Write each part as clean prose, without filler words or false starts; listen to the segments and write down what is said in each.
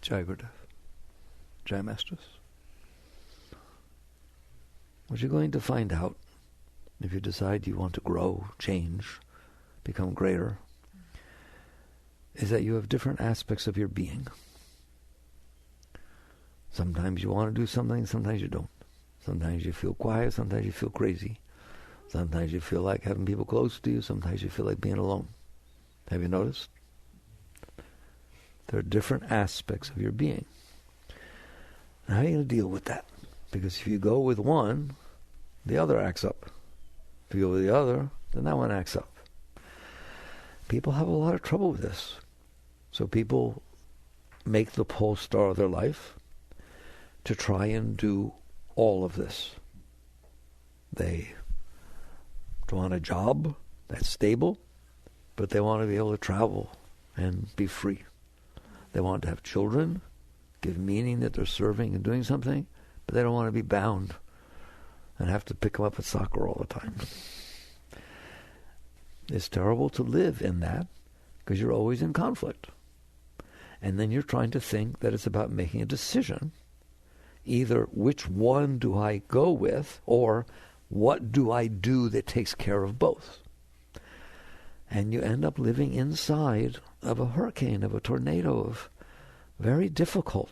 Jai Gurudev. Jai Masters. What you're going to find out, if you decide you want to grow, change, become greater, is that you have different aspects of your being. Sometimes you want to do something, sometimes you don't. Sometimes you feel quiet, sometimes you feel crazy. Sometimes you feel like having people close to you, sometimes you feel like being alone. Have you noticed? There are different aspects of your being. Now, how are you going to deal with that? Because if you go with one, the other acts up. If you go with the other, then that one acts up. People have a lot of trouble with this. So people make the pole star of their life to try and do all of this. They want a job that's stable, but they want to be able to travel and be free. They want to have children, give meaning that they're serving and doing something, but they don't want to be bound and have to pick them up at soccer all the time. It's terrible to live in that because you're always in conflict. And then you're trying to think that it's about making a decision. Either which one do I go with, or what do I do that takes care of both? And you end up living inside of a hurricane, of a tornado, of very difficult.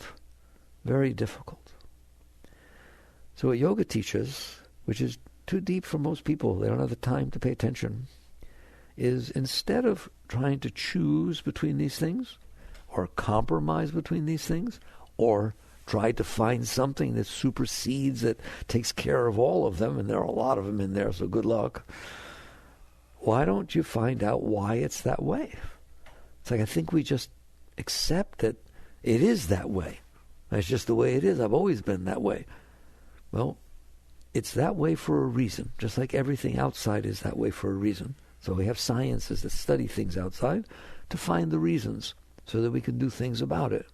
So what yoga teaches, which is too deep for most people, they don't have the time to pay attention, is instead of trying to choose between these things, or compromise between these things, or try to find something that supersedes, that takes care of all of them, and there are a lot of them in there, so good luck. Why don't you find out why it's that way? It's like, I think we just accept that it is that way. That's just the way it is. I've always been that way. Well, it's that way for a reason, just like everything outside is that way for a reason. So we have sciences that study things outside to find the reasons so that we can do things about it.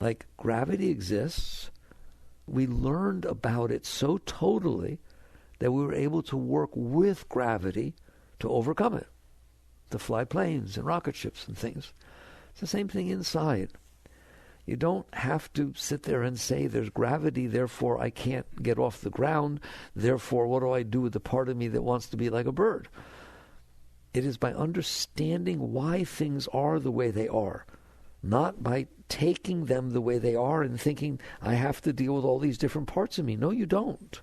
Like gravity exists, we learned about it so totally that we were able to work with gravity to overcome it, to fly planes and rocket ships and things. It's the same thing inside. You don't have to sit there and say there's gravity, therefore I can't get off the ground, therefore what do I do with the part of me that wants to be like a bird? It is by understanding why things are the way they are, not by taking them the way they are and thinking, I have to deal with all these different parts of me. No, you don't.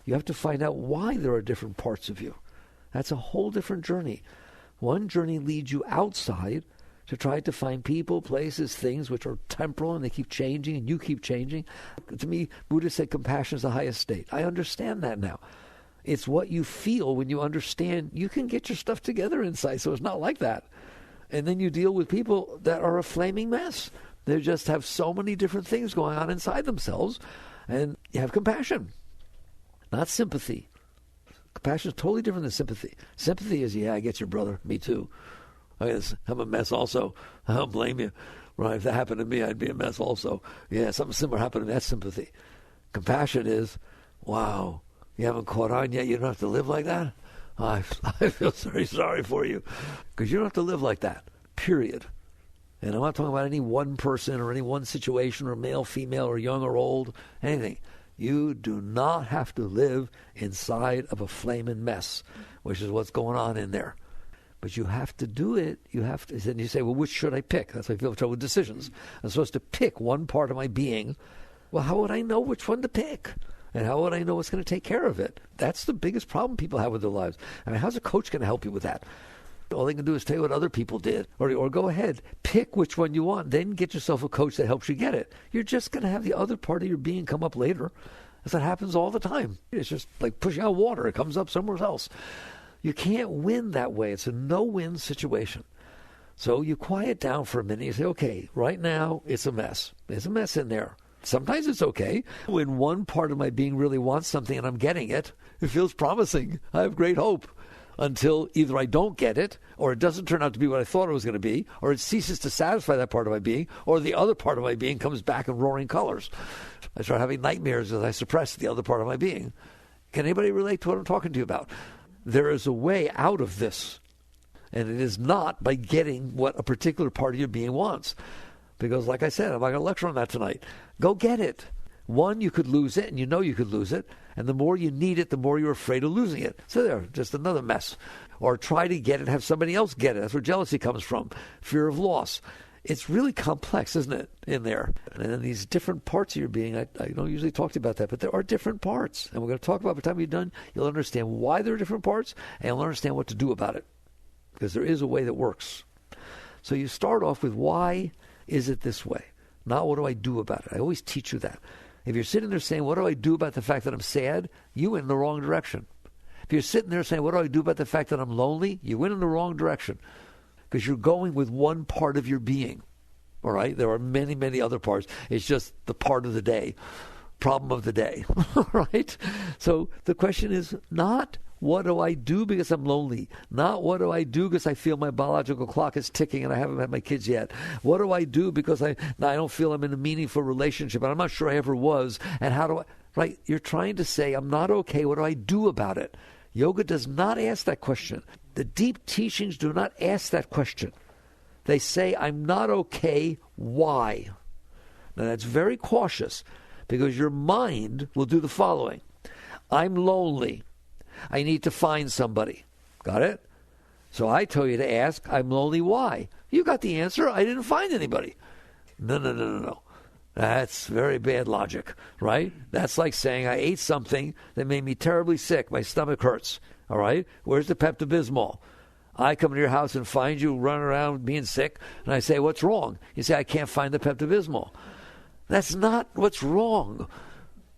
You have to find out why there are different parts of you. That's a whole different journey. One journey leads you outside to try to find people, places, things which are temporal and they keep changing and you keep changing. To me, Buddha said compassion is the highest state. I understand that now. It's what you feel when you understand you can get your stuff together inside, so it's not like that. And then you deal with people that are a flaming mess. They just have so many different things going on inside themselves, and you have compassion, not sympathy. Compassion is totally different than sympathy. Sympathy is, yeah, I get your brother, me too. I'm a mess also. I don't blame you. Right? If that happened to me, I'd be a mess also. Yeah, something similar happened to me. That's sympathy. Compassion is, wow, you haven't caught on yet? You don't have to live like that? I feel very sorry for you. Because you don't have to live like that, period. And I'm not talking about any one person or any one situation or male, female, or young or old, anything. You do not have to live inside of a flaming mess, which is what's going on in there. But you have to do it. You have to. Then you say, well, which should I pick? That's why I feel trouble with decisions. I'm supposed to pick one part of my being. Well, how would I know which one to pick? And how would I know what's going to take care of it? That's the biggest problem people have with their lives. I mean, how's a coach going to help you with that? All they can do is tell you what other people did. Or go ahead, pick which one you want, then get yourself a coach that helps you get it. You're just going to have the other part of your being come up later. That happens all the time. It's just like pushing out water. It comes up somewhere else. You can't win that way. It's a no-win situation. So you quiet down for a minute. You say, okay, right now it's a mess. There's a mess in there. Sometimes it's okay. When one part of my being really wants something and I'm getting it, it feels promising. I have great hope. Until either I don't get it, or it doesn't turn out to be what I thought it was going to be, or it ceases to satisfy that part of my being, or the other part of my being comes back in roaring colors. I start having nightmares as I suppress the other part of my being. Can anybody relate to what I'm talking to you about? There is a way out of this, and it is not by getting what a particular part of your being wants. Because like I said, I'm not going to lecture on that tonight. Go get it. One, you could lose it, and you know you could lose it. And the more you need it, the more you're afraid of losing it. So there, just another mess. Or try to get it, have somebody else get it. That's where jealousy comes from. Fear of loss. It's really complex, isn't it, in there? And then these different parts of your being, I don't usually talk to you about that, but there are different parts. And we're going to talk about, by the time you're done, you'll understand why there are different parts, and you'll understand what to do about it. Because there is a way that works. So you start off with, why is it this way? Not what do I do about it? I always teach you that. If you're sitting there saying, what do I do about the fact that I'm sad? You went in the wrong direction. If you're sitting there saying, what do I do about the fact that I'm lonely? You went in the wrong direction. Because you're going with one part of your being. All right? There are many, many other parts. It's just the part of the day. Problem of the day. All right? So the question is not, what do I do because I'm lonely? Not what do I do because I feel my biological clock is ticking and I haven't had my kids yet? What do I do because I don't feel I'm in a meaningful relationship and I'm not sure I ever was? And how do I... Right? You're trying to say, I'm not okay. What do I do about it? Yoga does not ask that question. The deep teachings do not ask that question. They say, I'm not okay. Why? Now that's very cautious because your mind will do the following. I'm lonely. I need to find somebody. Got it? So I tell you to ask, I'm lonely, why? You got the answer. I didn't find anybody. No. That's very bad logic, right? That's like saying I ate something that made me terribly sick. My stomach hurts, all right? Where's the Pepto-Bismol? I come to your house and find you running around being sick, and I say, what's wrong? You say, I can't find the Pepto-Bismol. That's not what's wrong.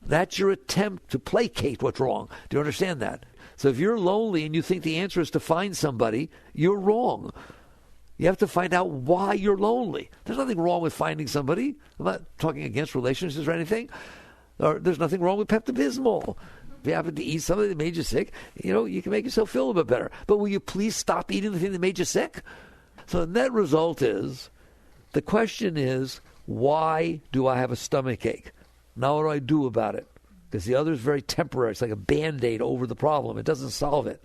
That's your attempt to placate what's wrong. Do you understand that? So if you're lonely and you think the answer is to find somebody, you're wrong. You have to find out why you're lonely. There's nothing wrong with finding somebody. I'm not talking against relationships or anything. Or there's nothing wrong with Pepto-Bismol. If you happen to eat something that made you sick, you can make yourself feel a bit better. But will you please stop eating the thing that made you sick? So the net result is, the question is, why do I have a stomach ache? Now what do I do about it? Because the other is very temporary. It's like a Band-Aid over the problem. It doesn't solve it.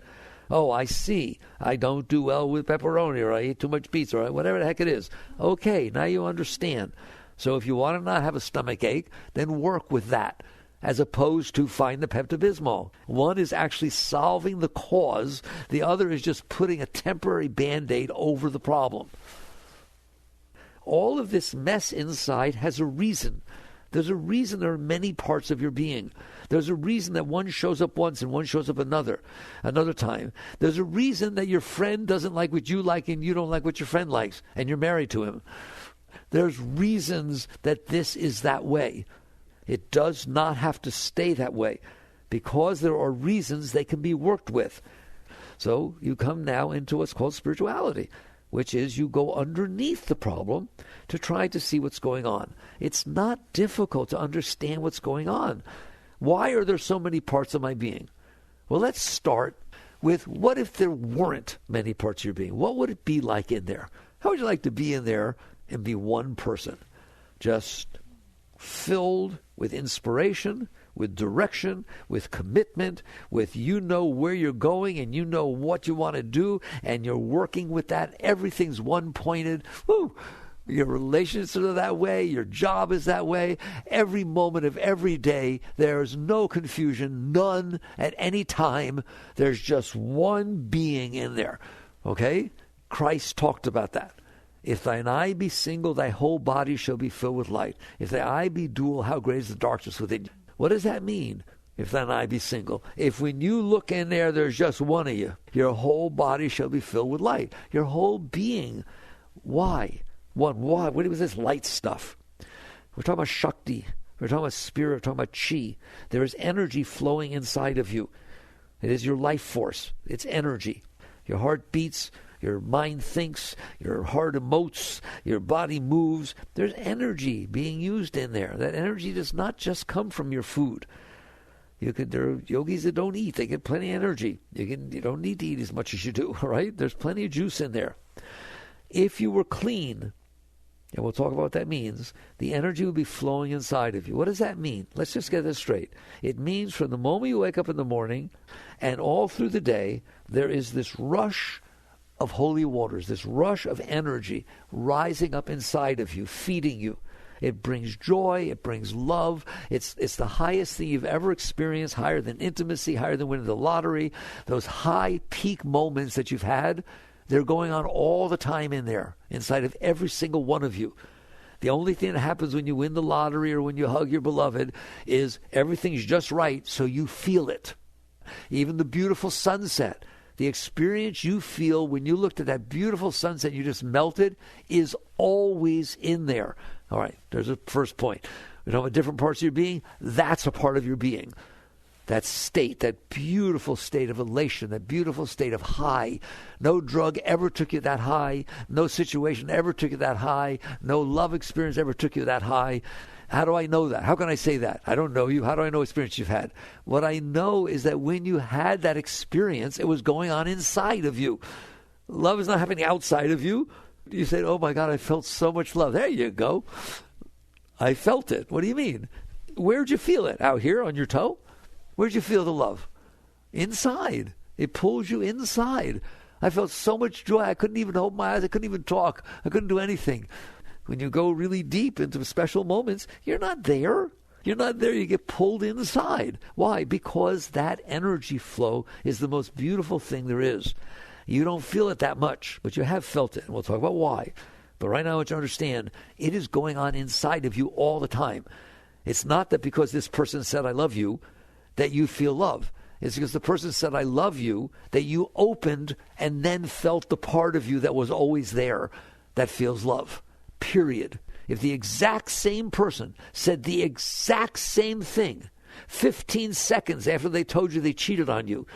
Oh, I see. I don't do well with pepperoni, or I eat too much pizza, or whatever the heck it is. Okay, now you understand. So if you want to not have a stomach ache, then work with that, as opposed to find the Pepto-Bismol. One is actually solving the cause. The other is just putting a temporary Band-Aid over the problem. All of this mess inside has a reason. There's a reason there are many parts of your being. There's a reason that one shows up once and one shows up another time. There's a reason that your friend doesn't like what you like and you don't like what your friend likes, and you're married to him. There's reasons that this is that way. It does not have to stay that way. Because there are reasons they can be worked with. So you come now into what's called spirituality, which is you go underneath the problem to try to see what's going on. It's not difficult to understand what's going on. Why are there so many parts of my being? Well, let's start with, what if there weren't many parts of your being? What would it be like in there? How would you like to be in there and be one person? Just filled with inspiration, with direction, with commitment, with where you're going and you know what you want to do, and you're working with that. Everything's one-pointed. Woo! Your relationships are that way. Your job is that way. Every moment of every day, there's no confusion, none at any time. There's just one being in there. Okay? Christ talked about that. If thine eye be single, thy whole body shall be filled with light. If thy eye be dual, how great is the darkness within you? What does that mean, if thine eye be single? If when you look in there, there's just one of you, your whole body shall be filled with light. Your whole being. Why? Why? What is this light stuff? We're talking about Shakti. We're talking about spirit. We're talking about Chi. There is energy flowing inside of you. It is your life force. It's energy. Your heart beats. Your mind thinks, your heart emotes, your body moves. There's energy being used in there. That energy does not just come from your food. There are yogis that don't eat. They get plenty of energy. You don't need to eat as much as you do, all right? There's plenty of juice in there. If you were clean, and we'll talk about what that means, the energy would be flowing inside of you. What does that mean? Let's just get this straight. It means from the moment you wake up in the morning and all through the day, there is this rush of holy waters, this rush of energy rising up inside of you, feeding you. It brings joy. It brings love. It's the highest thing you've ever experienced, higher than intimacy, higher than winning the lottery. Those high peak moments that you've had, they're going on all the time in there, inside of every single one of you. The only thing that happens when you win the lottery or when you hug your beloved is everything's just right, so you feel it. Even the beautiful sunset, the experience you feel when you looked at that beautiful sunset and you just melted is always in there. All right, there's a first point. You know, different parts of your being, that's a part of your being. That state, that beautiful state of elation, that beautiful state of high. No drug ever took you that high. No situation ever took you that high. No love experience ever took you that high. How do I know that? How can I say that? I don't know you. How do I know experience you've had? What I know is that when you had that experience, it was going on inside of you. Love is not happening outside of you. You say, oh my God, I felt so much love. There you go. I felt it. What do you mean? Where'd you feel it? Out here on your toe? Where'd you feel the love? Inside. It pulls you inside. I felt so much joy. I couldn't even open my eyes. I couldn't even talk. I couldn't do anything. When you go really deep into special moments, you're not there. You're not there. You get pulled inside. Why? Because that energy flow is the most beautiful thing there is. You don't feel it that much, but you have felt it. And we'll talk about why. But right now I want you to understand, it is going on inside of you all the time. It's not that because this person said, I love you, that you feel love. It's because the person said, I love you, that you opened and then felt the part of you that was always there that feels love. Period. If the exact same person said the exact same thing 15 seconds after they told you they cheated on you,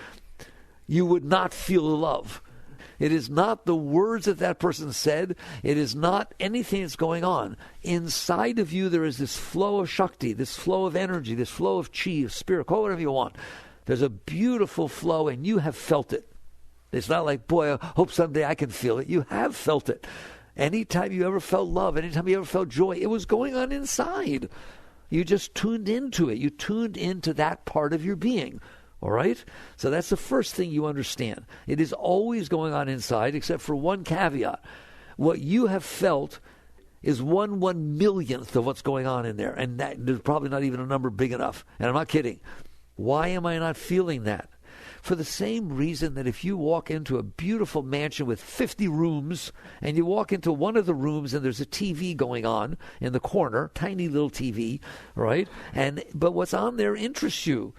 you would not feel the love. It is not the words that that person said. It is not anything that's going on. Inside of you, there is this flow of Shakti, this flow of energy, this flow of chi, of spirit, call it whatever you want. There's a beautiful flow, and you have felt it. It's not like, boy, I hope someday I can feel it. You have felt it. Anytime you ever felt love, anytime you ever felt joy, it was going on inside. You just tuned into it. You tuned into that part of your being. All right? So that's the first thing you understand. It is always going on inside, except for one caveat. What you have felt is 1/1,000,000th of what's going on in there. And that, there's probably not even a number big enough. And I'm not kidding. Why am I not feeling that? For the same reason that if you walk into a beautiful mansion with 50 rooms and you walk into one of the rooms and there's a TV going on in the corner, tiny little TV, right? But what's on there interests you.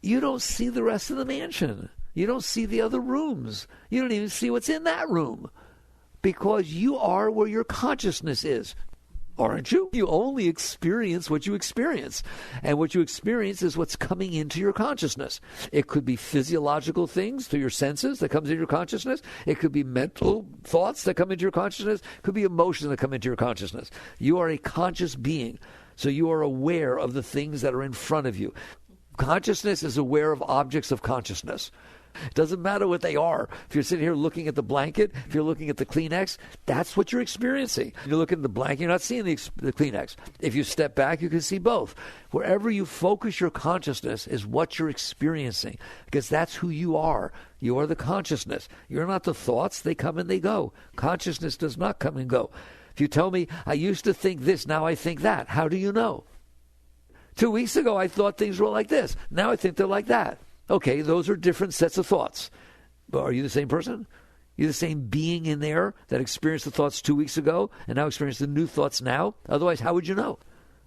You don't see the rest of the mansion. You don't see the other rooms. You don't even see what's in that room because you are where your consciousness is. Aren't you? You only experience what you experience. And what you experience is what's coming into your consciousness. It could be physiological things through your senses that comes into your consciousness. It could be mental thoughts that come into your consciousness. It could be emotions that come into your consciousness. You are a conscious being. So you are aware of the things that are in front of you. Consciousness is aware of objects of consciousness. It doesn't matter what they are. If you're sitting here looking at the blanket, if you're looking at the Kleenex, that's what you're experiencing. You're looking at the blanket, you're not seeing the Kleenex. If you step back, you can see both. Wherever you focus your consciousness is what you're experiencing, because that's who you are. You are the consciousness. You're not the thoughts. They come and they go. Consciousness does not come and go. If you tell me, I used to think this, now I think that, how do you know? 2 weeks ago, I thought things were like this. Now I think they're like that. Okay, those are different sets of thoughts. But are you the same person? You're the same being in there that experienced the thoughts 2 weeks ago and now experience the new thoughts now? Otherwise, how would you know?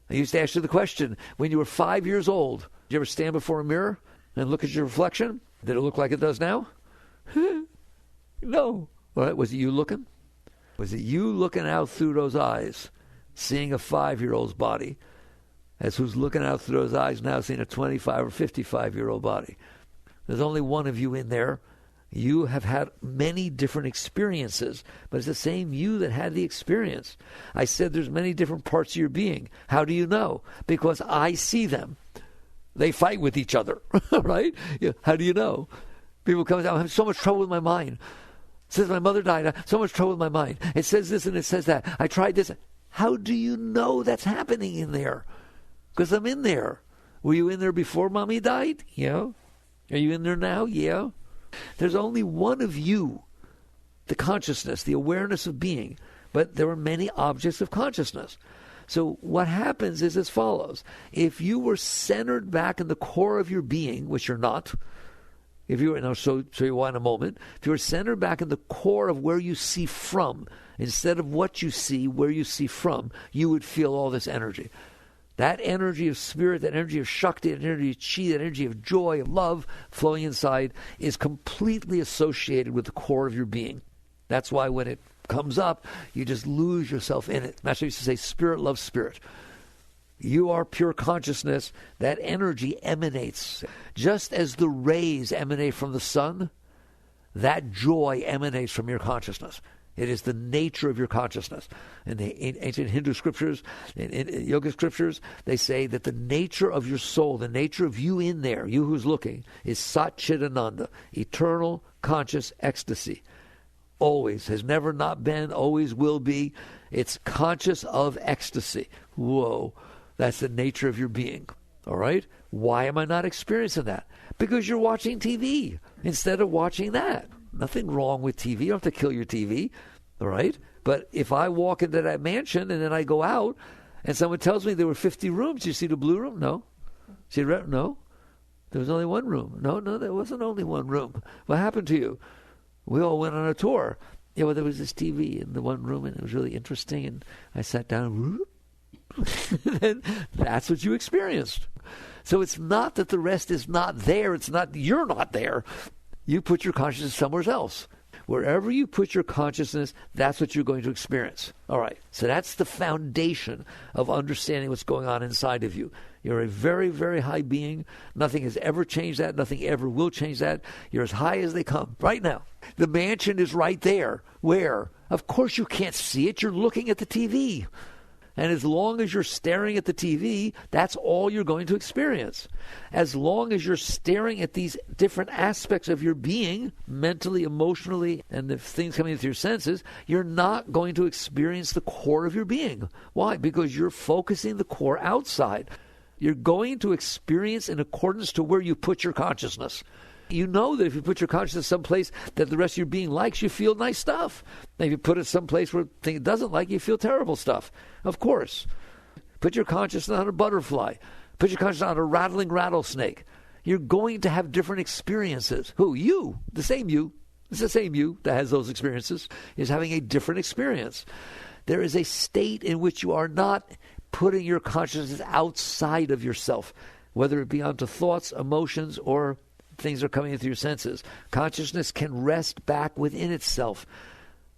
I used to ask you the question, when you were 5 years old, did you ever stand before a mirror and look at your reflection? Did it look like it does now? No. All right, was it you looking? Was it you looking out through those eyes, seeing a 5-year-old's body? As who's looking out through those eyes now, seeing a 25 or 55-year-old body. There's only one of you in there. You have had many different experiences, but it's the same you that had the experience. I said there's many different parts of your being. How do you know? Because I see them. They fight with each other, right? How do you know? People come and say, I'm having so much trouble with my mind. Since my mother died, I have so much trouble with my mind. It says this and it says that. I tried this. How do you know that's happening in there? Because I'm in there. Were you in there before Mommy died? Yeah. Are you in there now? Yeah. There's only one of you the consciousness, the awareness of being. But there are many objects of consciousness. So what happens is as follows. If you were centered back in the core of your being, which you're not, if you were, and I'll show you why in a moment, if you were centered back in the core of where you see from, instead of what you see, where you see from, you would feel all this energy. That energy of spirit, that energy of Shakti, that energy of Chi, that energy of joy, of love flowing inside is completely associated with the core of your being. That's why when it comes up, you just lose yourself in it. Master used to say, spirit loves spirit. You are pure consciousness. That energy emanates. Just as the rays emanate from the sun, that joy emanates from your consciousness. It is the nature of your consciousness. In the ancient Hindu scriptures, in yoga scriptures, they say that the nature of your soul, the nature of you in there, you who's looking, is Sat Chit Ananda, eternal conscious ecstasy. Always, has never not been, always will be. It's conscious of ecstasy. Whoa, that's the nature of your being. All right? Why am I not experiencing that? Because you're watching TV instead of watching that. Nothing wrong with TV. You don't have to kill your TV. All right? But if I walk into that mansion and then I go out and someone tells me there were 50 rooms, you see the blue room? No. See the red? No. There was only one room. No, there wasn't only one room. What happened to you? We all went on a tour. Yeah, well, there was this TV in the one room, and it was really interesting, and I sat down, and that's what you experienced. So it's not that the rest is not there. It's not you're not there. You put your consciousness somewhere else. Wherever you put your consciousness, that's what you're going to experience. All right. So that's the foundation of understanding what's going on inside of you. You're a very, very high being. Nothing has ever changed that. Nothing ever will change that. You're as high as they come right now. The mansion is right there. Where? Of course you can't see it. You're looking at the TV. And as long as you're staring at the TV, that's all you're going to experience. As long as you're staring at these different aspects of your being, mentally, emotionally, and the things coming into your senses, you're not going to experience the core of your being. Why? Because you're focusing the core outside. You're going to experience in accordance to where you put your consciousness. You know that if you put your consciousness someplace that the rest of your being likes, you feel nice stuff. And if you put it someplace where it doesn't like, you feel terrible stuff. Of course. Put your consciousness on a butterfly. Put your consciousness on a rattling rattlesnake. You're going to have different experiences. Who? You. The same you. It's the same you that has those experiences is having a different experience. There is a state in which you are not putting your consciousness outside of yourself, whether it be onto thoughts, emotions, or things are coming into your senses. Consciousness can rest back within itself.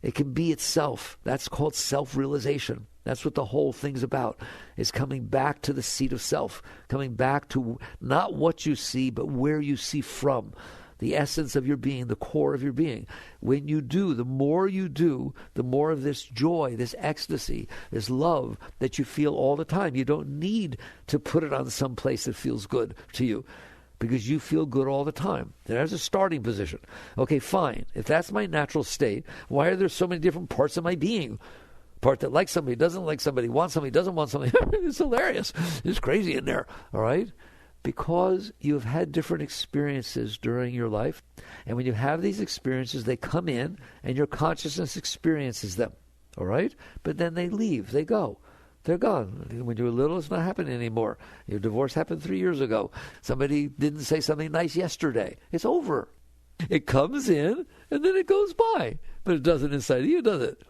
It can be itself. That's called self-realization. That's what the whole thing's about, is coming back to the seat of self, coming back to not what you see, but where you see from, the essence of your being, the core of your being. When you do, the more of this joy, this ecstasy, this love that you feel all the time. You don't need to put it on some place that feels good to you, because you feel good all the time. There's a starting position. Okay, fine. If that's my natural state, why are there so many different parts of my being? Part that likes somebody, doesn't like somebody, wants somebody, doesn't want somebody. It's hilarious. It's crazy in there, all right? Because you've had different experiences during your life, and when you have these experiences, they come in, and your consciousness experiences them, all right? But then they leave. They go. They're gone. When you were little, it's not happening anymore. Your divorce happened 3 years ago. Somebody didn't say something nice yesterday. It's over. It comes in, and then it goes by. But it doesn't inside of you, does it?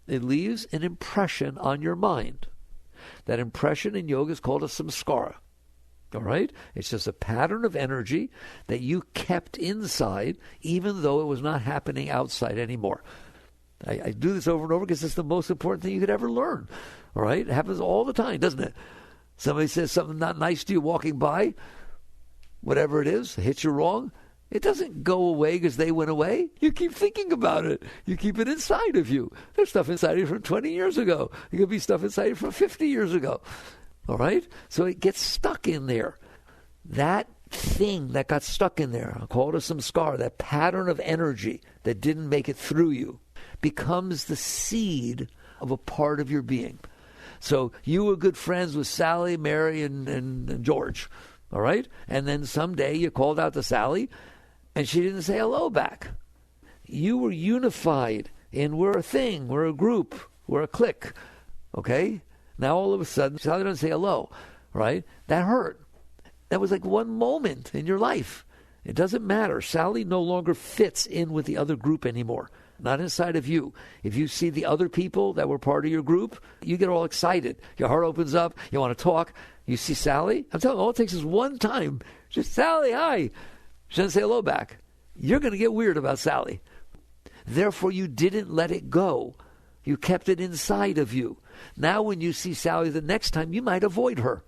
It leaves an impression on your mind. That impression in yoga is called a samskara. All right? It's just a pattern of energy that you kept inside, even though it was not happening outside anymore. I do this over and over because it's the most important thing you could ever learn. All right? It happens all the time, doesn't it? Somebody says something not nice to you walking by, whatever it is, hits you wrong. It doesn't go away because they went away. You keep thinking about it. You keep it inside of you. There's stuff inside of you from 20 years ago. There could be stuff inside of you from 50 years ago. All right? So it gets stuck in there. That thing that got stuck in there, I'll call it a samskara, that pattern of energy that didn't make it through you, becomes the seed of a part of your being. So you were good friends with Sally, Mary, and George, all right? And then someday you called out to Sally, and she didn't say hello back. You were unified, and we're a thing, we're a group, we're a clique, okay? Now all of a sudden, Sally doesn't say hello, right? That hurt. That was like one moment in your life. It doesn't matter. Sally no longer fits in with the other group anymore. Not inside of you. If you see the other people that were part of your group, you get all excited. Your heart opens up. You want to talk. You see Sally. I'm telling you, all it takes is one time. Just, Sally, hi. She doesn't say hello back. You're going to get weird about Sally. Therefore, you didn't let it go. You kept it inside of you. Now when you see Sally the next time, you might avoid her.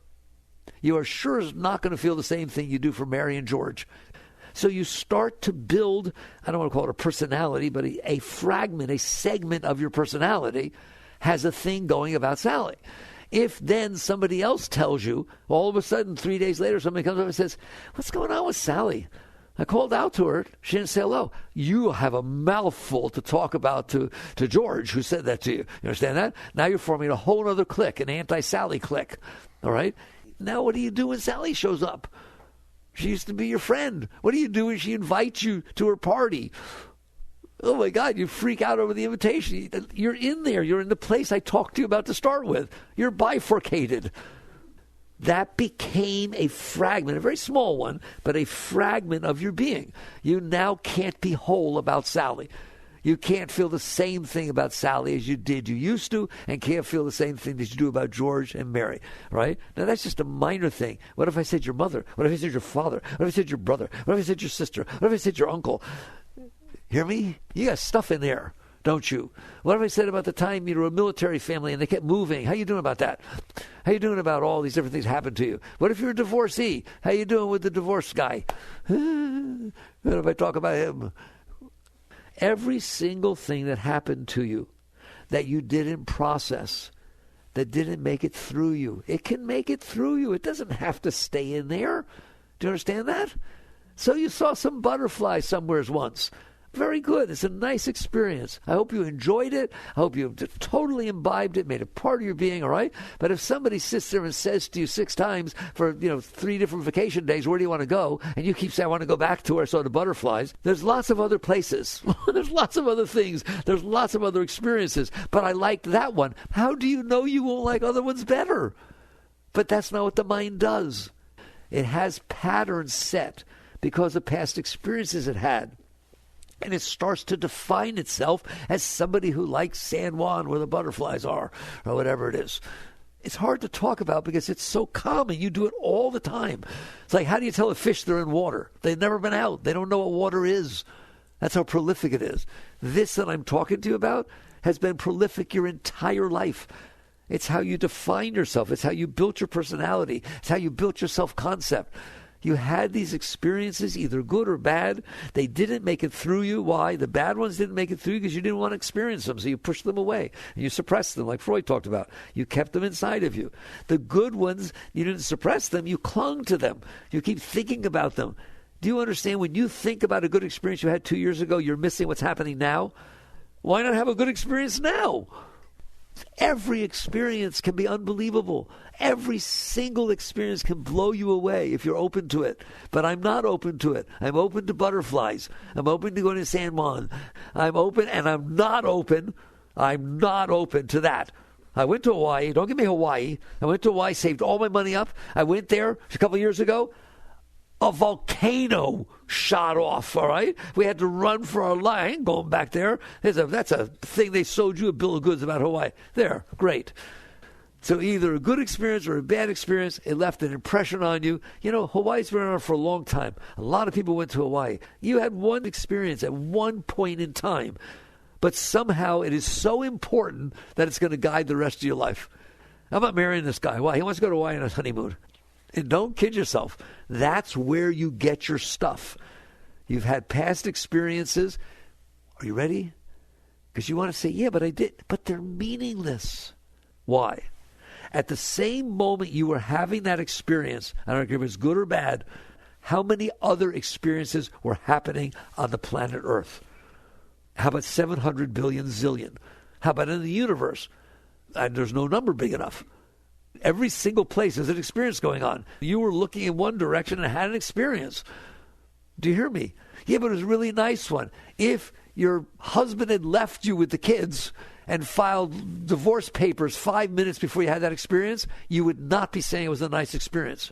You are sure not going to feel the same thing you do for Mary and George. So you start to build, I don't want to call it a personality, but a fragment, a segment of your personality has a thing going about Sally. If then somebody else tells you, all of a sudden 3 days later somebody comes up and says, what's going on with Sally? I called out to her. She didn't say hello. You have a mouthful to talk about to George, who said that to you. You understand that? Now you're forming a whole other clique, an anti-Sally clique. All right? Now what do you do when Sally shows up? She used to be your friend. What do you do when she invites you to her party? Oh, my God, you freak out over the invitation. You're in there. You're in the place I talked to you about to start with. You're bifurcated. That became a fragment, a very small one, but a fragment of your being. You now can't be whole about Sally. You can't feel the same thing about Sally as you did you used to, and can't feel the same thing that you do about George and Mary, right? Now, that's just a minor thing. What if I said your mother? What if I said your father? What if I said your brother? What if I said your sister? What if I said your uncle? Hear me? You got stuff in there, don't you? What if I said about the time you were a military family and they kept moving? How you doing about that? How you doing about all these different things happened to you? What if you're a divorcee? How you doing with the divorce guy? What if I talk about him? Every single thing that happened to you that you didn't process, that didn't make it through you, it can make it through you. It doesn't have to stay in there. Do you understand that? So you saw some butterflies somewheres once. Very good. It's a nice experience. I hope you enjoyed it. I hope you totally imbibed it, made it part of your being, all right? But if somebody sits there and says to you 6 times for, 3 different vacation days, where do you want to go? And you keep saying, I want to go back to where I saw the butterflies. There's lots of other places. There's lots of other things. There's lots of other experiences. But I liked that one. How do you know you won't like other ones better? But that's not what the mind does. It has patterns set because of past experiences it had. And it starts to define itself as somebody who likes San Juan where the butterflies are, or whatever it is. It's hard to talk about because it's so common. You do it all the time. It's like, how do you tell a fish they're in water? They've never been out. They don't know what water is. That's how prolific it is. This that I'm talking to you about has been prolific your entire life. It's how you define yourself. It's how you built your personality. It's how you built your self-concept. You had these experiences, either good or bad. They didn't make it through you. Why? The bad ones didn't make it through you because you didn't want to experience them, so you pushed them away. And you suppressed them, like Freud talked about. You kept them inside of you. The good ones, you didn't suppress them. You clung to them. You keep thinking about them. Do you understand when you think about a good experience you had 2 years ago, you're missing what's happening now? Why not have a good experience now? Every experience can be unbelievable. Every single experience can blow you away if you're open to it. But I'm not open to it. I'm open to butterflies. I'm open to going to San Juan. I'm open, and I'm not open to that. I went to Hawaii. Don't give me Hawaii. I went to Hawaii, saved all my money up. I went there a couple of years ago. A volcano shot off, all right? We had to run for our life. I ain't going back there. That's a thing they sold you a bill of goods about Hawaii. There, great. So either a good experience or a bad experience, it left an impression on you. Hawaii's been around for a long time. A lot of people went to Hawaii. You had one experience at one point in time, but somehow it is so important that it's going to guide the rest of your life. I'm not marrying this guy. Why? He wants to go to Hawaii on a honeymoon. And don't kid yourself. That's where you get your stuff. You've had past experiences. Are you ready? Because you want to say, yeah, but I did. But they're meaningless. Why? At the same moment you were having that experience, I don't care if it's good or bad, how many other experiences were happening on the planet Earth? How about 700 billion zillion? How about in the universe? And there's no number big enough. Every single place has an experience going on. You were looking in one direction and had an experience. Do you hear me? Yeah, but it was a really nice one. If your husband had left you with the kids and filed divorce papers 5 minutes before you had that experience, you would not be saying it was a nice experience.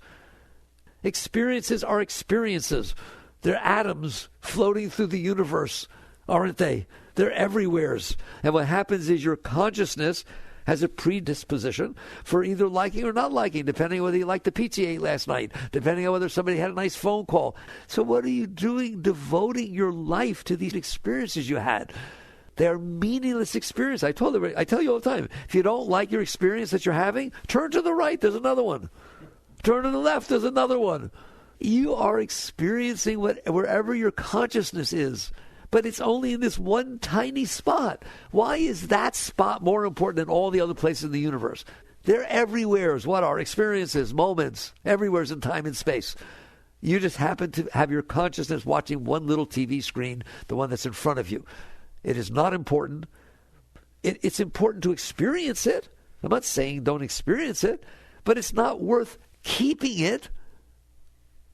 Experiences are experiences. They're atoms floating through the universe, aren't they? They're everywheres. And what happens is your consciousness has a predisposition for either liking or not liking, depending on whether you liked the pizza you ate last night, depending on whether somebody had a nice phone call. So what are you doing devoting your life to these experiences you had? They're meaningless experiences. I tell you all the time, if you don't like your experience that you're having, turn to the right, there's another one. Turn to the left, there's another one. You are experiencing wherever your consciousness is. But it's only in this one tiny spot. Why is that spot more important than all the other places in the universe? They're everywhere. What are experiences, moments, everywhere in time and space. You just happen to have your consciousness watching one little TV screen, the one that's in front of you. It is not important. It's important to experience it. I'm not saying don't experience it, but it's not worth keeping it,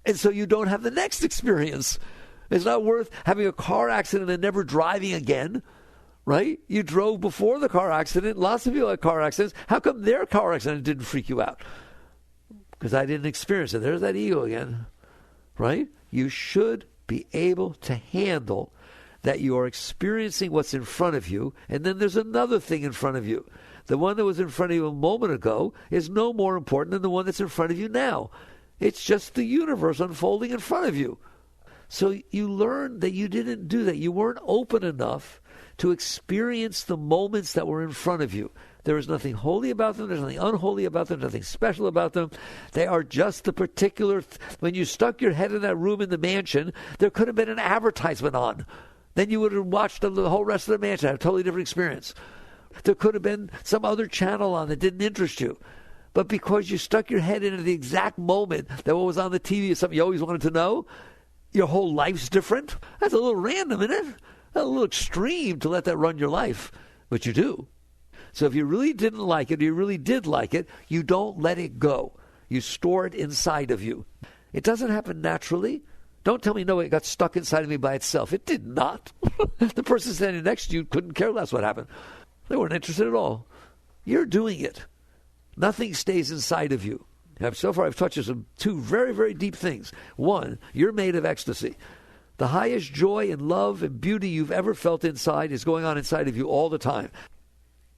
and so you don't have the next experience. It's not worth having a car accident and never driving again, right? You drove before the car accident. Lots of people had car accidents. How come their car accident didn't freak you out? Because I didn't experience it. There's that ego again, right? You should be able to handle that you are experiencing what's in front of you, and then there's another thing in front of you. The one that was in front of you a moment ago is no more important than the one that's in front of you now. It's just the universe unfolding in front of you. So you learned that you didn't do that. You weren't open enough to experience the moments that were in front of you. There is nothing holy about them. There's nothing unholy about them. Nothing special about them. They are just the particular... When you stuck your head in that room in the mansion, there could have been an advertisement on. Then you would have watched the whole rest of the mansion. Had a totally different experience. There could have been some other channel on that didn't interest you. But because you stuck your head into the exact moment that what was on the TV is something you always wanted to know, your whole life's different. That's a little random, isn't it? That's a little extreme to let that run your life. But you do. So if you really didn't like it, or you really did like it, you don't let it go. You store it inside of you. It doesn't happen naturally. Don't tell me, no, it got stuck inside of me by itself. It did not. The person standing next to you couldn't care less what happened. They weren't interested at all. You're doing it. Nothing stays inside of you. So far I've touched on two very, very deep things. One, you're made of ecstasy. The highest joy and love and beauty you've ever felt inside is going on inside of you all the time.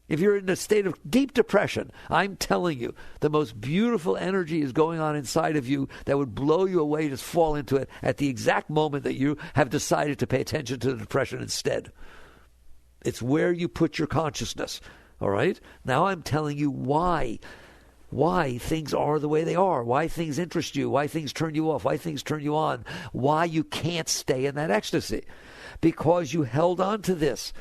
If you're in a state of deep depression, I'm telling you, the most beautiful energy is going on inside of you that would blow you away, just fall into it at the exact moment that you have decided to pay attention to the depression instead. It's where you put your consciousness, all right? Now I'm telling you why things are the way they are, why things interest you, why things turn you off, why things turn you on, why you can't stay in that ecstasy. Because you held on to this.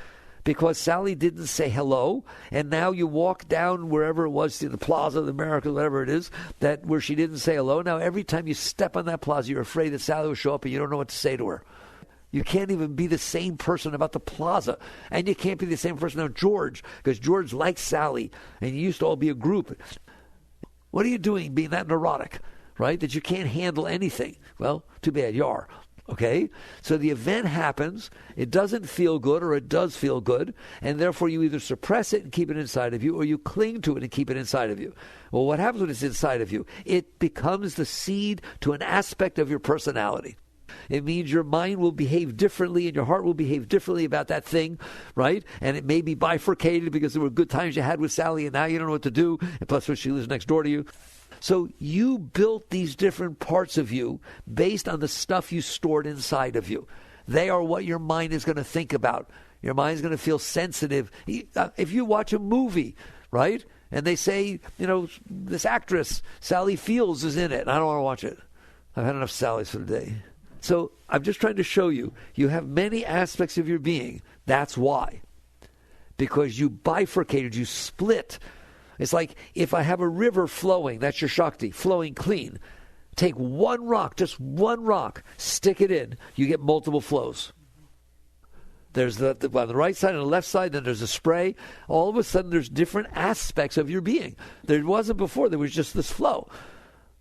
Because Sally didn't say hello, and now you walk down wherever it was, to the Plaza of America, whatever it is, that where she didn't say hello. Now every time you step on that plaza, you're afraid that Sally will show up and you don't know what to say to her. You can't even be the same person about the plaza. And you can't be the same person about George, because George likes Sally, and you used to all be a group. What are you doing being that neurotic, right, that you can't handle anything? Well, too bad you are. Okay? So the event happens, it doesn't feel good, or it does feel good, and therefore you either suppress it and keep it inside of you, or you cling to it and keep it inside of you. Well, what happens when it's inside of you? It becomes the seed to an aspect of your personality. It means your mind will behave differently and your heart will behave differently about that thing, right? And it may be bifurcated because there were good times you had with Sally and now you don't know what to do, and plus when she lives next door to you. So you built these different parts of you based on the stuff you stored inside of you. They are what your mind is going to think about. Your mind is going to feel sensitive. If you watch a movie, right, and they say, you know, this actress, Sally Fields, is in it, and I don't want to watch it. I've had enough Sallys for the day. So I'm just trying to show you, you have many aspects of your being. That's why. Because you bifurcated, you split. It's like if I have a river flowing, that's your Shakti, flowing clean. Take one rock, just one rock, stick it in, you get multiple flows. There's on the right side and the left side, then there's a spray. All of a sudden there's different aspects of your being. There wasn't before, there was just this flow.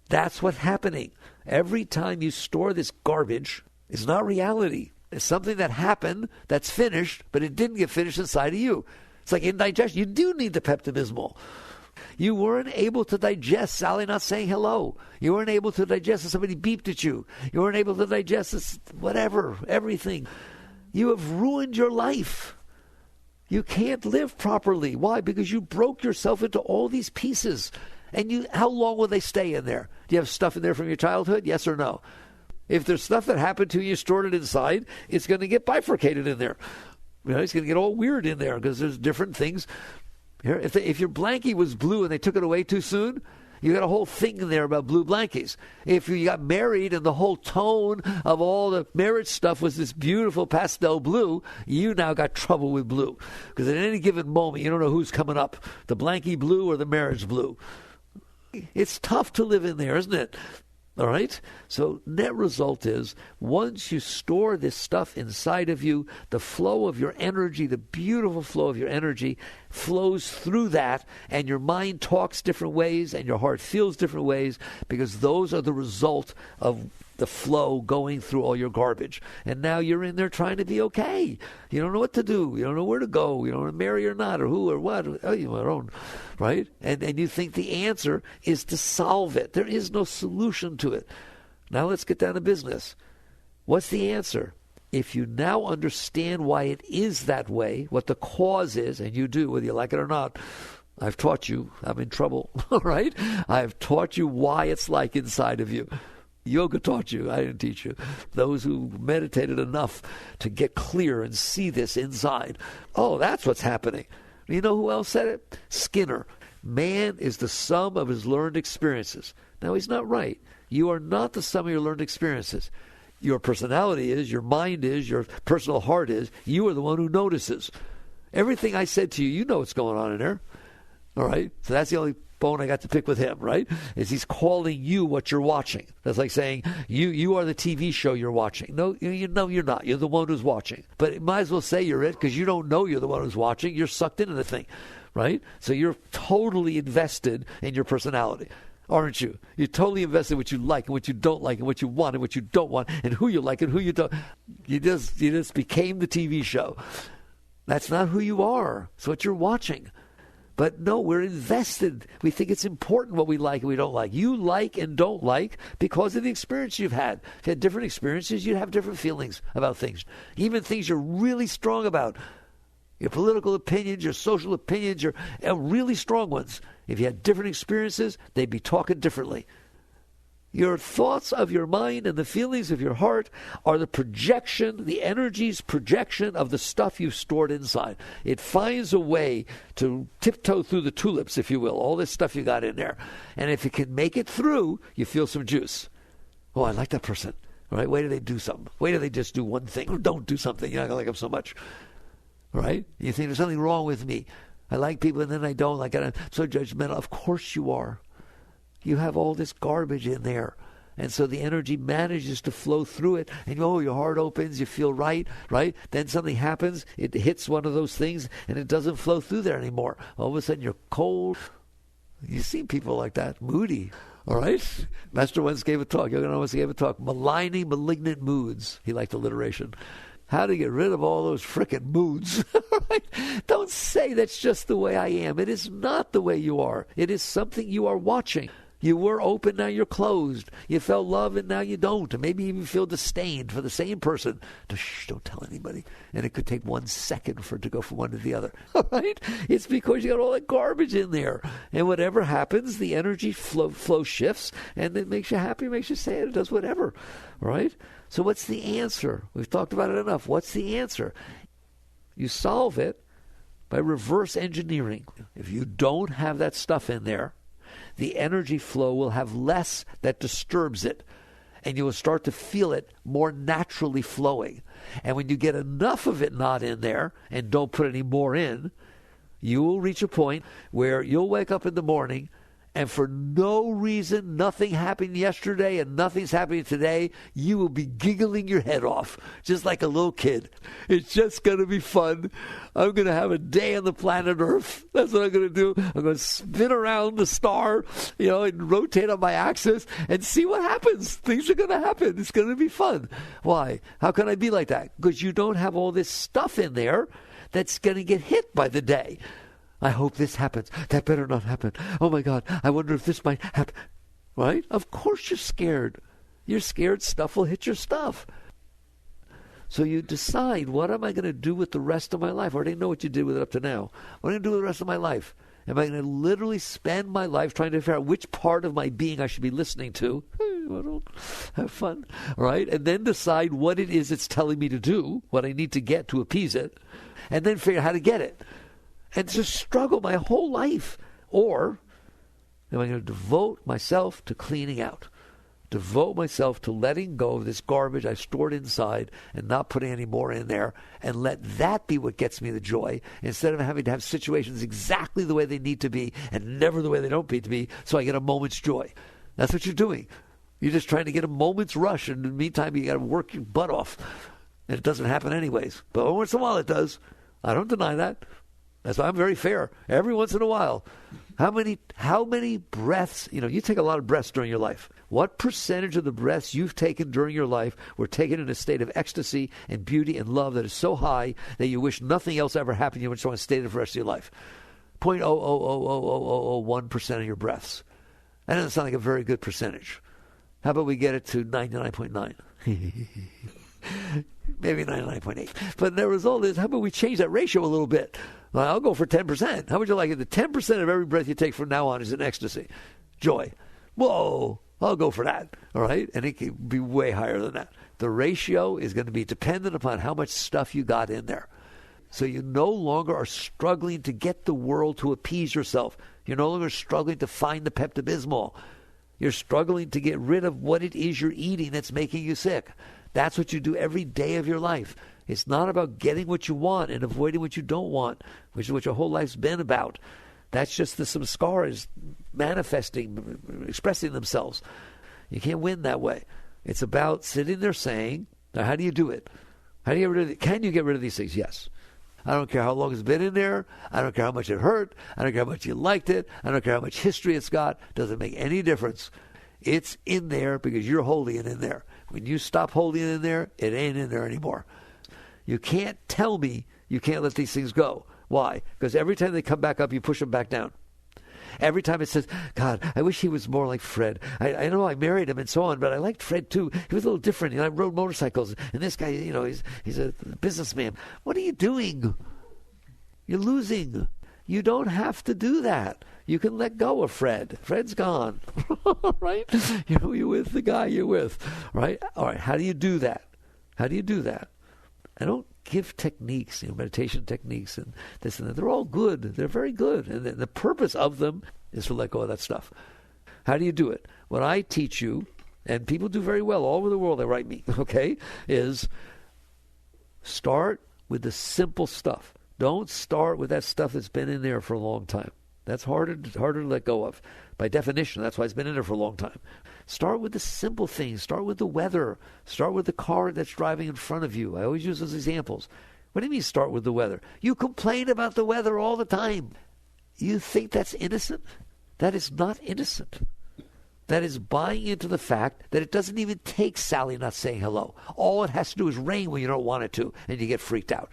That's what's happening. Every time you store this garbage, it's not reality. It's something that happened that's finished, but it didn't get finished inside of you. It's like indigestion. You do need the Pepto-Bismol. You weren't able to digest Sally not saying hello. You weren't able to digest that somebody beeped at you. You weren't able to digest this, whatever, everything. You have ruined your life. You can't live properly. Why? Because you broke yourself into all these pieces. And how long will they stay in there? Do you have stuff in there from your childhood? Yes or no? If there's stuff that happened to you, stored it inside, it's going to get bifurcated in there. It's going to get all weird in there because there's different things. Here, if your blankie was blue and they took it away too soon, you got a whole thing in there about blue blankies. If you got married and the whole tone of all the marriage stuff was this beautiful pastel blue, you now got trouble with blue. Because at any given moment, you don't know who's coming up, the blankie blue or the marriage blue. It's tough to live in there, isn't it? All right? So net result is, once you store this stuff inside of you, the flow of your energy, the beautiful flow of your energy flows through that, and your mind talks different ways and your heart feels different ways, because those are the result of the flow going through all your garbage. And now you're in there trying to be okay. You don't know what to do. You don't know where to go. You don't know to marry or not, or who or what. Oh, you don't, right? And you think the answer is to solve it. There is no solution to it. Now let's get down to business. What's the answer? If you now understand why it is that way, what the cause is, and you do, whether you like it or not, I've taught you. I'm in trouble, all right? I've taught you why it's like inside of you. Yoga taught you. I didn't teach you. Those who meditated enough to get clear and see this inside. Oh, that's what's happening. You know who else said it? Skinner. Man is the sum of his learned experiences. Now, he's not right. You are not the sum of your learned experiences. Your personality is, your mind is, your personal heart is. You are the one who notices. Everything I said to you, you know what's going on in there. All right? So that's the only bone I got to pick with him, right? Is he's calling you what you're watching. That's like saying, you are the TV show you're watching. No, you're not. You're the one who's watching. But it might as well say you're it, because you don't know you're the one who's watching. You're sucked into the thing, right? So you're totally invested in your personality, aren't you? You're totally invested in what you like and what you don't like and what you want and what you don't want and who you like and who you don't. You just became the TV show. That's not who you are. It's what you're watching. But no, we're invested. We think it's important what we like and we don't like. You like and don't like because of the experience you've had. If you had different experiences, you'd have different feelings about things. Even things you're really strong about. Your political opinions, your social opinions, your really strong ones. If you had different experiences, they'd be talking differently. Your thoughts of your mind and the feelings of your heart are the projection, the energy's projection of the stuff you've stored inside. It finds a way to tiptoe through the tulips, if you will, all this stuff you got in there. And if it can make it through, you feel some juice. Oh, I like that person. All right, wait till they do something. Wait till they just do one thing or don't do something. You're not going to like them so much. All right? You think there's something wrong with me. I like people and then I don't like it. I'm so judgmental. Of course you are. You have all this garbage in there. And so the energy manages to flow through it. And your heart opens, you feel right? Then something happens, it hits one of those things, and it doesn't flow through there anymore. All of a sudden you're cold. You see people like that, moody. All right? Master once gave a talk, Yogananda once gave a talk, maligning malignant moods. He liked alliteration. How to get rid of all those frickin' moods. Right? Don't say that's just the way I am. It is not the way you are. It is something you are watching. You were open, now you're closed. You felt love, and now you don't. And maybe even feel disdain for the same person. Shh, don't tell anybody. And it could take 1 second for it to go from one to the other. All right? It's because you got all that garbage in there. And whatever happens, the energy flow shifts, and it makes you happy, makes you sad, it does whatever. All right? So what's the answer? We've talked about it enough. What's the answer? You solve it by reverse engineering. If you don't have that stuff in there, the energy flow will have less that disturbs it, and you will start to feel it more naturally flowing. And when you get enough of it not in there and don't put any more in, you will reach a point where you'll wake up in the morning and for no reason, nothing happened yesterday and nothing's happening today, you will be giggling your head off, just like a little kid. It's just going to be fun. I'm going to have a day on the planet Earth. That's what I'm going to do. I'm going to spin around the star, and rotate on my axis and see what happens. Things are going to happen. It's going to be fun. Why? How can I be like that? Because you don't have all this stuff in there that's going to get hit by the day. I hope this happens. That better not happen. Oh, my God. I wonder if this might happen. Right? Of course you're scared. You're scared stuff will hit your stuff. So you decide, what am I going to do with the rest of my life? I already know what you did with it up to now. What am I going to do with the rest of my life? Am I going to literally spend my life trying to figure out which part of my being I should be listening to? Have fun. Right? And then decide what it is it's telling me to do, what I need to get to appease it, and then figure out how to get it. And just struggle my whole life. Or am I going to devote myself to cleaning out? Devote myself to letting go of this garbage I stored inside and not putting any more in there, and let that be what gets me the joy, instead of having to have situations exactly the way they need to be and never the way they don't need to be, so I get a moment's joy. That's what you're doing. You're just trying to get a moment's rush, and in the meantime you got to work your butt off. And it doesn't happen anyways. But once in a while it does. I don't deny that. That's why I'm very fair. Every once in a while. How many breaths, you take a lot of breaths during your life. What percentage of the breaths you've taken during your life were taken in a state of ecstasy and beauty and love that is so high that you wish nothing else ever happened? You just want to stay there for the rest of your life. 0.00001% of your breaths. That doesn't sound like a very good percentage. How about we get it to 99.9? Maybe 99.8. But the result is, how about we change that ratio a little bit? Well, I'll go for 10%. How would you like it? The 10% of every breath you take from now on is in ecstasy. Joy. Whoa, I'll go for that. All right? And it can be way higher than that. The ratio is going to be dependent upon how much stuff you got in there. So you no longer are struggling to get the world to appease yourself. You're no longer struggling to find the Pepto-Bismol. You're struggling to get rid of what it is you're eating that's making you sick. That's what you do every day of your life. It's not about getting what you want and avoiding what you don't want, which is what your whole life's been about. That's just the samskaras manifesting, expressing themselves. You can't win that way. It's about sitting there saying, now how do you do it? How do you get rid of it? Can you get rid of these things? Yes. I don't care how long it's been in there. I don't care how much it hurt. I don't care how much you liked it. I don't care how much history it's got. Doesn't make any difference. It's in there because you're holding it in there. When you stop holding it in there, it ain't in there anymore. You can't tell me you can't let these things go. Why? Because every time they come back up, you push them back down. Every time it says, God, I wish he was more like Fred. I know I married him and so on, but I liked Fred too. He was a little different. I rode motorcycles. And this guy, he's a businessman. What are you doing? You're losing. You don't have to do that. You can let go of Fred. Fred's gone. Right? You're with the guy you're with. Right? All right. How do you do that? How do you do that? I don't give techniques, meditation techniques and this and that. They're all good. They're very good. And the purpose of them is to let go of that stuff. How do you do it? What I teach you, and people do very well all over the world, they write me, okay, is start with the simple stuff. Don't start with that stuff that's been in there for a long time. That's harder to let go of. By definition, that's why it's been in there for a long time. Start with the simple things. Start with the weather. Start with the car that's driving in front of you. I always use those examples. What do you mean start with the weather? You complain about the weather all the time. You think that's innocent? That is not innocent. That is buying into the fact that it doesn't even take Sally not saying hello. All it has to do is rain when you don't want it to, and you get freaked out.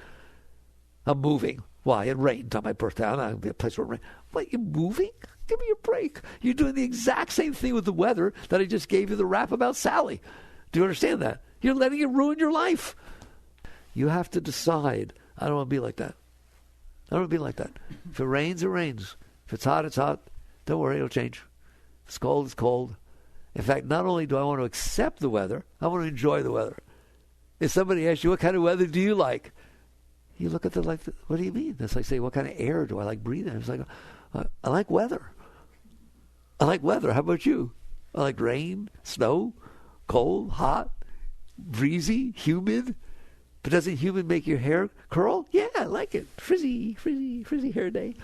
I'm moving. Why? It rained on my birthday. I'm not going to be a place where it rains. What, you're moving? Give me a break. You're doing the exact same thing with the weather that I just gave you the rap about Sally. Do you understand that? You're letting it ruin your life. You have to decide, I don't want to be like that. I don't want to be like that. If it rains, it rains. If it's hot, it's hot. Don't worry, it'll change. If it's cold, it's cold. In fact, not only do I want to accept the weather, I want to enjoy the weather. If somebody asks you, what kind of weather do you like? You look at the what do you mean? It's like saying, what kind of air do I like breathing? It's like, I like weather. I like weather. How about you? I like rain, snow, cold, hot, breezy, humid. But doesn't humid make your hair curl? Yeah, I like it. Frizzy hair day.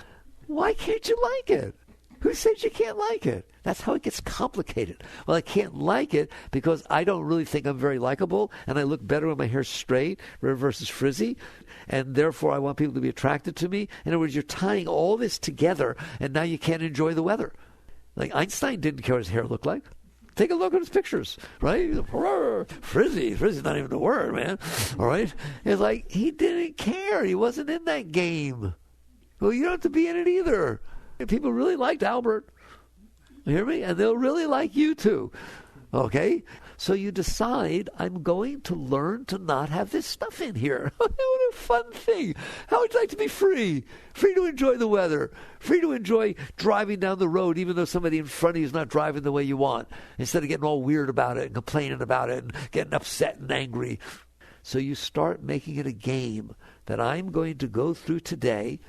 Why can't you like it? Who says you can't like it? That's how it gets complicated. Well, I can't like it because I don't really think I'm very likable, and I look better when my hair's straight versus frizzy, and therefore I want people to be attracted to me. In other words, you're tying all this together, and now you can't enjoy the weather. Like Einstein didn't care what his hair looked like. Take a look at his pictures, right? Frizzy. Frizzy's not even a word, man. All right? It's like he didn't care. He wasn't in that game. Well, you don't have to be in it either. And people really liked Albert. You hear me? And they'll really like you too. Okay? So you decide, I'm going to learn to not have this stuff in here. What a fun thing. How would you like to be free? Free to enjoy the weather. Free to enjoy driving down the road even though somebody in front of you is not driving the way you want. Instead of getting all weird about it and complaining about it and getting upset and angry. So you start making it a game that I'm going to go through today.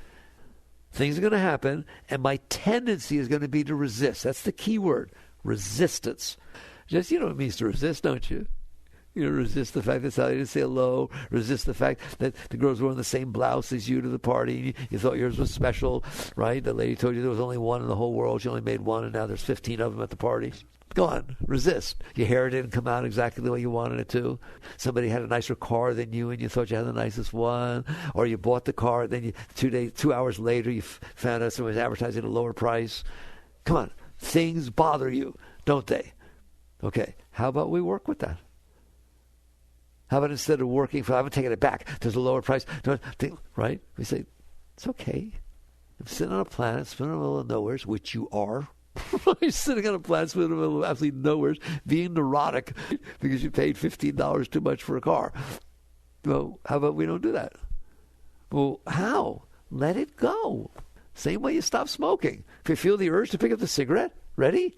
Things are going to happen, and my tendency is going to be to resist. That's the key word, resistance. Just, you know what it means to resist, don't you? You know, resist the fact that Sally didn't say hello, resist the fact that the girls were wearing the same blouse as you to the party. You thought yours was special, right? The lady told you there was only one in the whole world. She only made one, and now there's 15 of them at the party. Go on, resist. Your hair didn't come out exactly the way you wanted it to. Somebody had a nicer car than you, and you thought you had the nicest one. Or you bought the car, then 2 hours later, you found out someone was advertising a lower price. Come on, things bother you, don't they? Okay, how about we work with that? How about instead of working for, I'm taking it back, there's a lower price, right? We say, it's okay. I'm sitting on a planet, spinning in the middle of nowhere, which you are. You're sitting on a planet, spinning in the middle of absolutely nowhere, being neurotic because you paid $15 too much for a car. Well, how about we don't do that? Well, how? Let it go. Same way you stop smoking. If you feel the urge to pick up the cigarette, ready?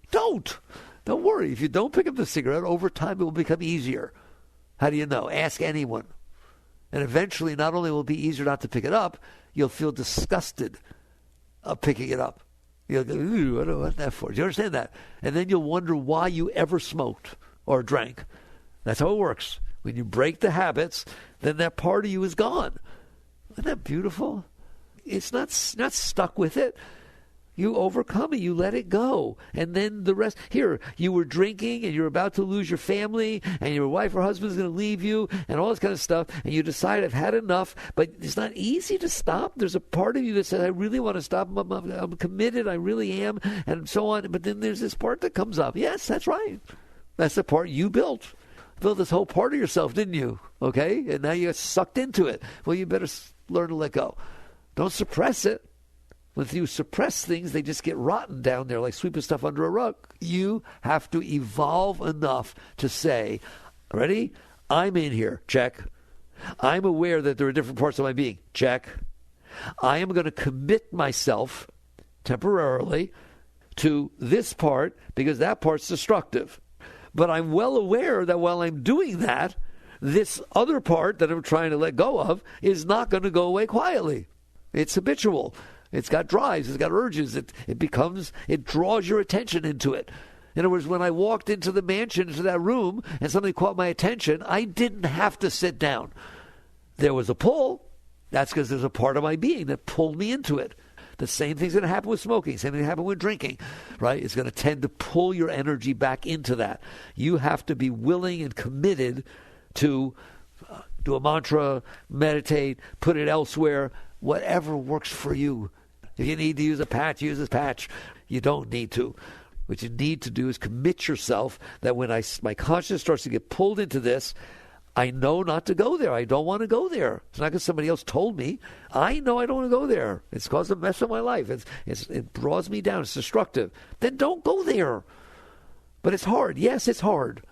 Don't worry. If you don't pick up the cigarette, over time it will become easier. How do you know? Ask anyone. And eventually, not only will it be easier not to pick it up, you'll feel disgusted of picking it up. You'll go, ooh, what do I want that for? Do you understand that? And then you'll wonder why you ever smoked or drank. That's how it works. When you break the habits, then that part of you is gone. Isn't that beautiful? It's not stuck with it. You overcome it. You let it go. And then the rest. Here, you were drinking and you're about to lose your family and your wife or husband's going to leave you and all this kind of stuff. And you decide, I've had enough. But it's not easy to stop. There's a part of you that says, I really want to stop. I'm committed. I really am. And so on. But then there's this part that comes up. Yes, that's right. That's the part you built. Built this whole part of yourself, didn't you? Okay? And now you get sucked into it. Well, you better learn to let go. Don't suppress it. When you suppress things, they just get rotten down there like sweeping stuff under a rug. You have to evolve enough to say, ready? I'm in here. Check. I'm aware that there are different parts of my being. Check. I am going to commit myself temporarily to this part because that part's destructive. But I'm well aware that while I'm doing that, this other part that I'm trying to let go of is not going to go away quietly. It's habitual. It's got drives. It's got urges. It draws your attention into it. In other words, when I walked into the mansion, into that room, and something caught my attention, I didn't have to sit down. There was a pull. That's because there's a part of my being that pulled me into it. The same thing's going to happen with smoking. Same thing happen with drinking, right? It's going to tend to pull your energy back into that. You have to be willing and committed to do a mantra, meditate, put it elsewhere, whatever works for you. If you need to use a patch, use a patch. You don't need to. What you need to do is commit yourself that when my consciousness starts to get pulled into this, I know not to go there. I don't want to go there. It's not because somebody else told me. I know I don't want to go there. It's caused a mess of my life. It draws me down. It's destructive. Then don't go there. But it's hard. Yes, it's hard.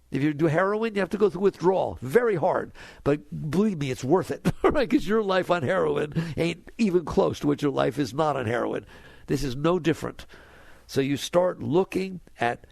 If you do heroin, you have to go through withdrawal. Very hard. But believe me, it's worth it. Right? Because your life on heroin ain't even close to what your life is not on heroin. This is no different. So you start looking at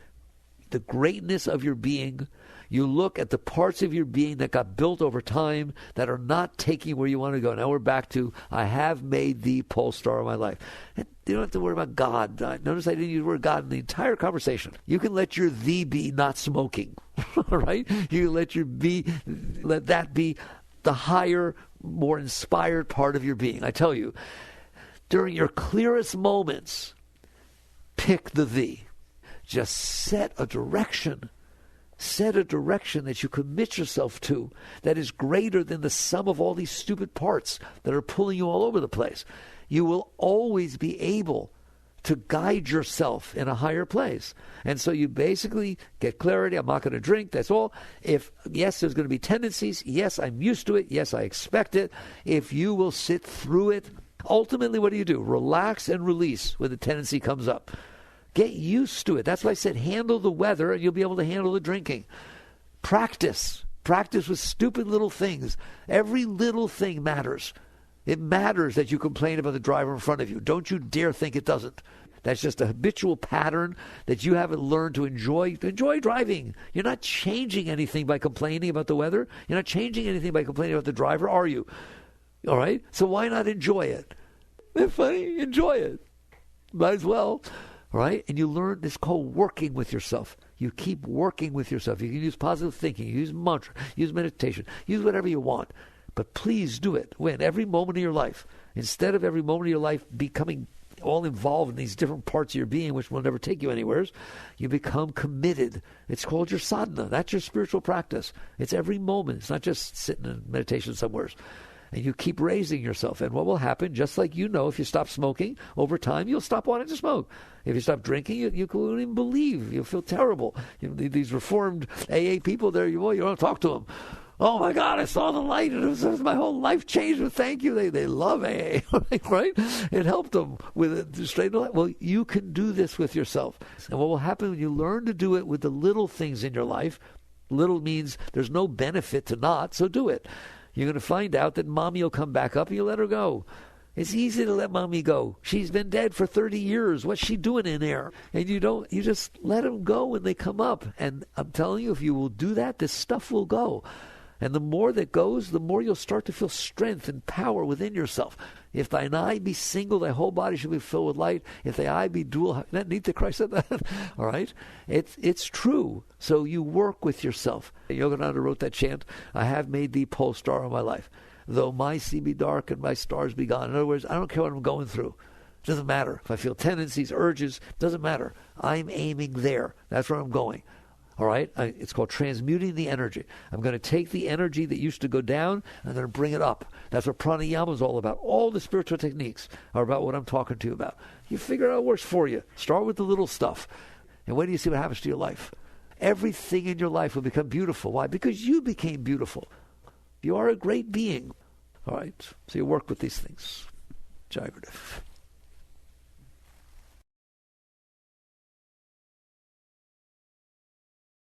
the greatness of your being. You look at the parts of your being that got built over time that are not taking where you want to go. Now we're back to, I have made thee pole star of my life. And you don't have to worry about God. Notice I didn't use the word God in the entire conversation. You can let your thee be not smoking. All right? You can let that be the higher, more inspired part of your being. I tell you, during your clearest moments, pick the thee. Just set a direction. Set a direction that you commit yourself to that is greater than the sum of all these stupid parts that are pulling you all over the place. You will always be able to guide yourself in a higher place. And so you basically get clarity. I'm not going to drink. That's all. If, yes, there's going to be tendencies. Yes, I'm used to it. Yes, I expect it. If you will sit through it, ultimately, what do? Relax and release when the tendency comes up. Get used to it. That's why I said handle the weather and you'll be able to handle the drinking. Practice. Practice with stupid little things. Every little thing matters. It matters that you complain about the driver in front of you. Don't you dare think it doesn't. That's just a habitual pattern that you haven't learned to enjoy. Enjoy driving. You're not changing anything by complaining about the weather. You're not changing anything by complaining about the driver, are you? All right? So why not enjoy it? Isn't it funny? Enjoy it. Might as well. All right? And you learn this called working with yourself. You keep working with yourself. You can use positive thinking, use mantra, use meditation, use whatever you want. But please do it when every moment of your life, instead of every moment of your life becoming all involved in these different parts of your being, which will never take you anywhere, you become committed. It's called your sadhana. That's your spiritual practice. It's every moment. It's not just sitting in meditation somewhere. And you keep raising yourself. And what will happen, just like you know, if you stop smoking, over time you'll stop wanting to smoke. If you stop drinking, you won't even believe. You'll feel terrible. These reformed AA people, you don't talk to them. Oh my God, I saw the light and it was my whole life changed. Well, thank you. They love AA, right? It helped them with it straight to life. Well, you can do this with yourself. And what will happen when you learn to do it with the little things in your life, little means there's no benefit to not, so do it. You're going to find out that mommy will come back up and you let her go. It's easy to let mommy go. She's been dead for 30 years. What's she doing in there? And you just let them go when they come up. And I'm telling you, if you will do that, this stuff will go. And the more that goes, the more you'll start to feel strength and power within yourself. If thine eye be single, thy whole body shall be filled with light. If thy eye be dual, isn't that neat that Christ said that? All right? It's true. So you work with yourself. Yogananda wrote that chant, I have made thee pole star of my life. Though my sea be dark and my stars be gone. In other words, I don't care what I'm going through. It doesn't matter. If I feel tendencies, urges, it doesn't matter. I'm aiming there. That's where I'm going. All right? It's called transmuting the energy. I'm going to take the energy that used to go down, and I'm going to bring it up. That's what pranayama is all about. All the spiritual techniques are about what I'm talking to you about. You figure out what works for you. Start with the little stuff. And wait till you see what happens to your life. Everything in your life will become beautiful. Why? Because you became beautiful. You are a great being. All right? So you work with these things. Jai Gurudev.